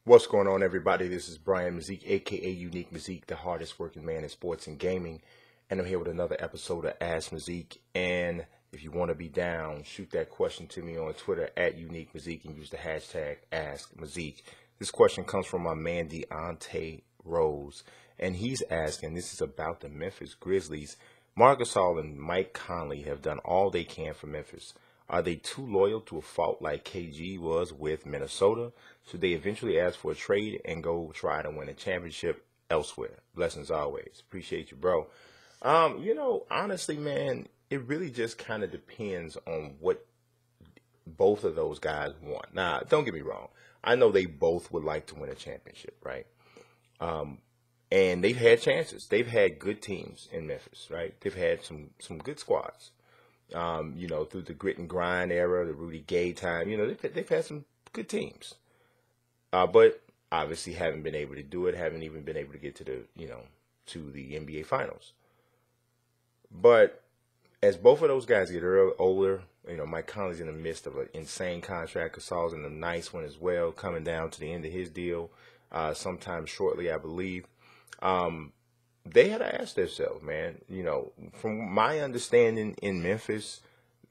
What's going on, everybody? This is Brian Mazique, aka Unique Mazique, the hardest working man in sports and gaming. And I'm here with another episode of Ask Mazique. And if you want to be down, shoot that question to me on Twitter at Unique Mazique and use the hashtag Ask Mazique. This question comes from my man Deontay Rose. And he's asking, this is about the Memphis Grizzlies. Marc Gasol and Mike Conley have done all they can for Memphis. Are they too loyal to a fault like KG was with Minnesota? Should they eventually ask for a trade and go try to win a championship elsewhere? Blessings always. Appreciate you, bro. Honestly, man, it really just kind of depends on what both of those guys want. Now, don't get me wrong. I know they both would like to win a championship, right? And they've had chances. They've had good teams in Memphis, right? They've had some good squads. Through the grit and grind era, the Rudy Gay time, they've had some good teams. But obviously haven't been able to do it, haven't even been able to get to the NBA Finals. But as both of those guys get older, Mike Conley's in the midst of an insane contract. Gasol's in a nice one as well, coming down to the end of his deal sometime shortly, I believe. They had to ask themselves, man, from my understanding in Memphis,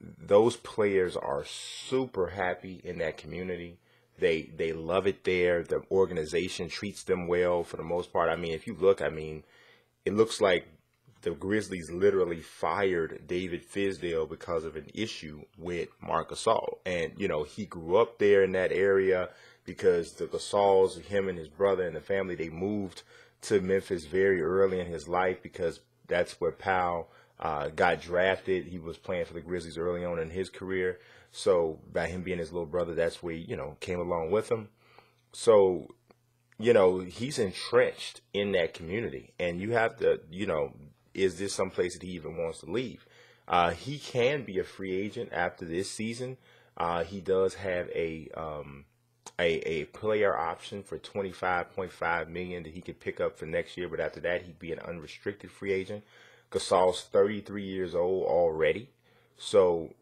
those players are super happy in that community. They love it there. The organization treats them well for the most part. I mean, if you look, it looks like the Grizzlies literally fired David Fizdale because of an issue with Marc Gasol. And, he grew up there in that area because the Gasols, him and his brother and the family, they moved to Memphis very early in his life because that's where Powell got drafted. He was playing for the Grizzlies early on in his career. So by him being his little brother, that's where he, came along with him. So, he's entrenched in that community. And you have to, is this someplace that he even wants to leave? He can be a free agent after this season. He does have a player option for $25.5 million that he could pick up for next year, but after that he'd be an unrestricted free agent. Gasol's 33 years old already, so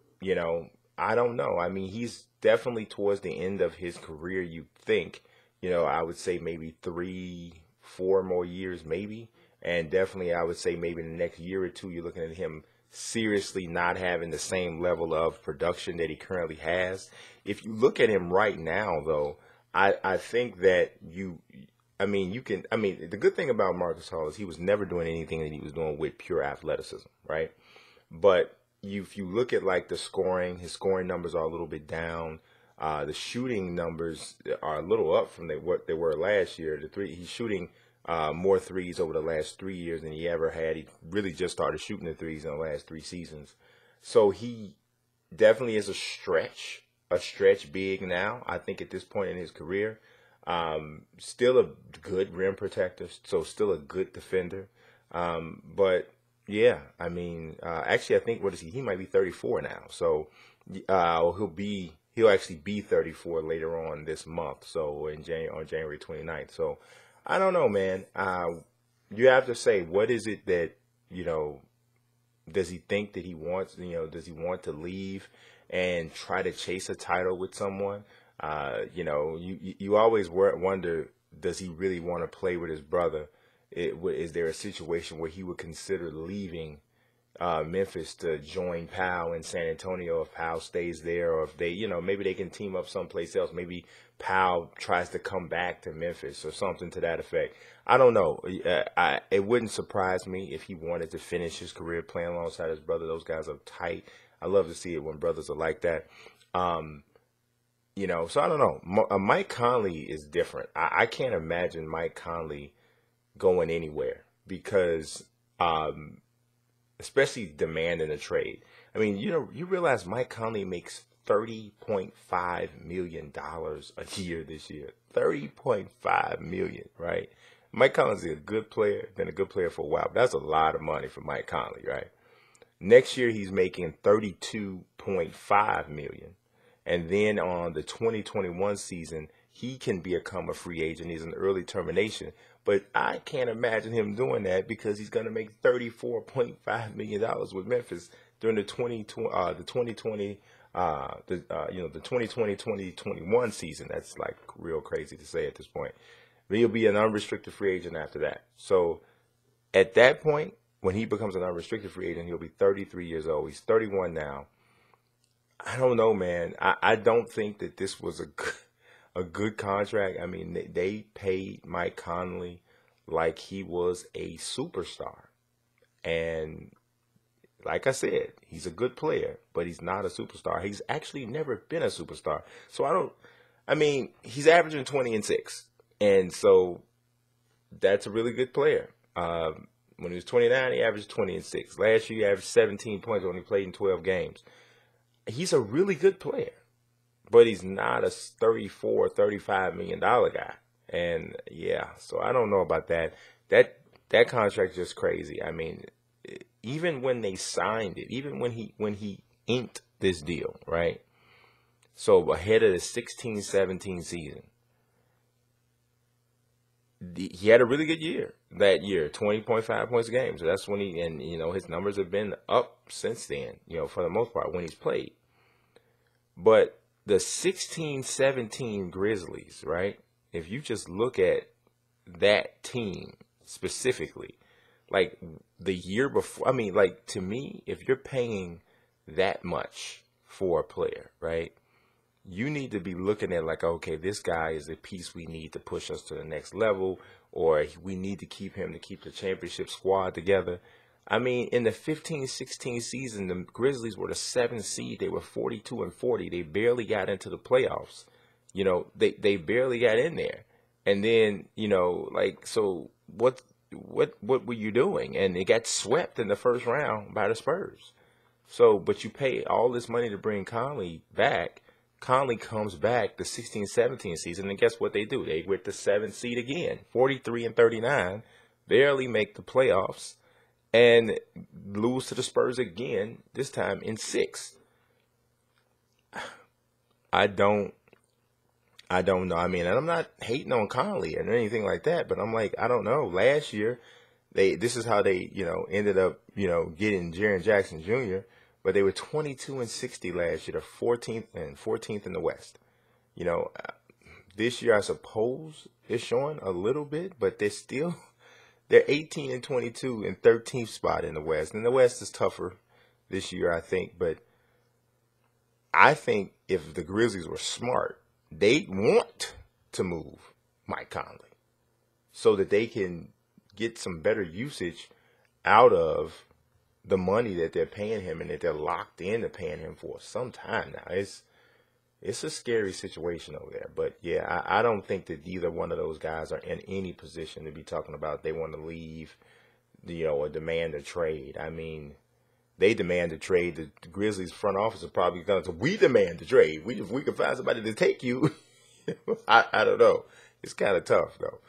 I don't know. I mean, he's definitely towards the end of his career. You think, I would say maybe 3-4 more years, maybe, and definitely I would say maybe in the next year or two, you're looking at him seriously not having the same level of production that he currently has. If you look at him right now, though, I think that the good thing about Marc Gasol is he was never doing anything that he was doing with pure athleticism, right? But if you look at like the scoring, his scoring numbers are a little bit down. The shooting numbers are a little up from what they were last year. He's shooting more threes over the last 3 years than he ever had. He really just started shooting the threes in the last 3 seasons. So he definitely is a stretch big now, I think, at this point in his career. Still a good rim protector, so still a good defender. But yeah, actually, I think, what is he? He might be 34 now. So he'll actually be 34 later on this month. So on January 29th. So I don't know, man. You have to say, what is it that, does he think that he wants, does he want to leave and try to chase a title with someone? You always wonder, does he really want to play with his brother? Is there a situation where he would consider leaving Memphis to join Powell in San Antonio if Powell stays there, or if they, maybe they can team up someplace else. Maybe Powell tries to come back to Memphis or something to that effect. I don't know. It wouldn't surprise me if he wanted to finish his career playing alongside his brother. Those guys are tight. I love to see it when brothers are like that. So I don't know. Mike Conley is different. I can't imagine Mike Conley going anywhere because, especially demanding a trade. I mean, you realize Mike Conley makes $30.5 million a year this year. $30.5 million, right? Mike Conley's a good player, been a good player for a while, but that's a lot of money for Mike Conley, right? Next year he's making $32.5 million. And then on the 2021 season, he can become a free agent. He's an early termination. But I can't imagine him doing that because he's going to make $34.5 million with Memphis during the 2020 The 2020-2021 season. That's like real crazy to say at this point. But he'll be an unrestricted free agent after that. So at that point, when he becomes an unrestricted free agent, he'll be 33 years old. He's 31 now. I don't know, man. I don't think that this was a good contract. I mean, they paid Mike Conley like he was a superstar. And like I said, he's a good player, but he's not a superstar. He's actually never been a superstar. So he's averaging 20 and 6. And so that's a really good player. When he was 29, he averaged 20 and 6. Last year, he averaged 17 points when he played in 12 games. He's a really good player, but he's not a $34, $35 million guy. And yeah, so I don't know about that. That contract's just crazy. I mean, even when they signed it, even when he inked this deal, right? So ahead of the 16-17 season, he had a really good year that year, 20.5 points a game. So that's when his numbers have been up since then, for the most part when he's played. But the 16-17 Grizzlies, right? If you just look at that team specifically, like the year before, to me, if you're paying that much for a player, right? You need to be looking at like, okay, this guy is a piece we need to push us to the next level, or we need to keep him to keep the championship squad together. I mean, in the 15-16 season, the Grizzlies were the 7th seed. They were 42-40. They barely got into the playoffs. They barely got in there. And then, so what were you doing? And they got swept in the first round by the Spurs. So, but you pay all this money to bring Conley back. Conley comes back the 16-17 season, and guess what they do? They went the 7th seed again, 43-39, barely make the playoffs, and lose to the Spurs again, this time in 6. I don't know. I mean, and I'm not hating on Conley or anything like that, but I'm like, I don't know. Last year, this is how they, ended up, getting Jaren Jackson Jr., but they were 22-60 last year, the 14th in the West. This year I suppose they're showing a little bit, but they're 18-22 and 13th spot in the West. And the West is tougher this year, I think. But I think if the Grizzlies were smart, they'd want to move Mike Conley so that they can get some better usage out of the money that they're paying him and that they're locked into paying him for some time now. It's a scary situation over there. But, yeah, I don't think that either one of those guys are in any position to be talking about they want to leave, or demand a trade. I mean, they demand a trade. The Grizzlies front office is probably going to say, we demand a trade. If we can find somebody to take you. I don't know. It's kind of tough, though.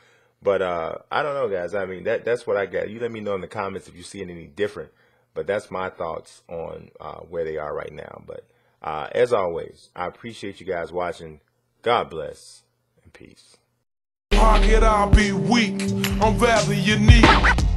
But I don't know, guys. I mean, that's what I got. You let me know in the comments if you see any different. But that's my thoughts on where they are right now. But as always, I appreciate you guys watching. God bless and peace. How could I be weak? I'm rather unique.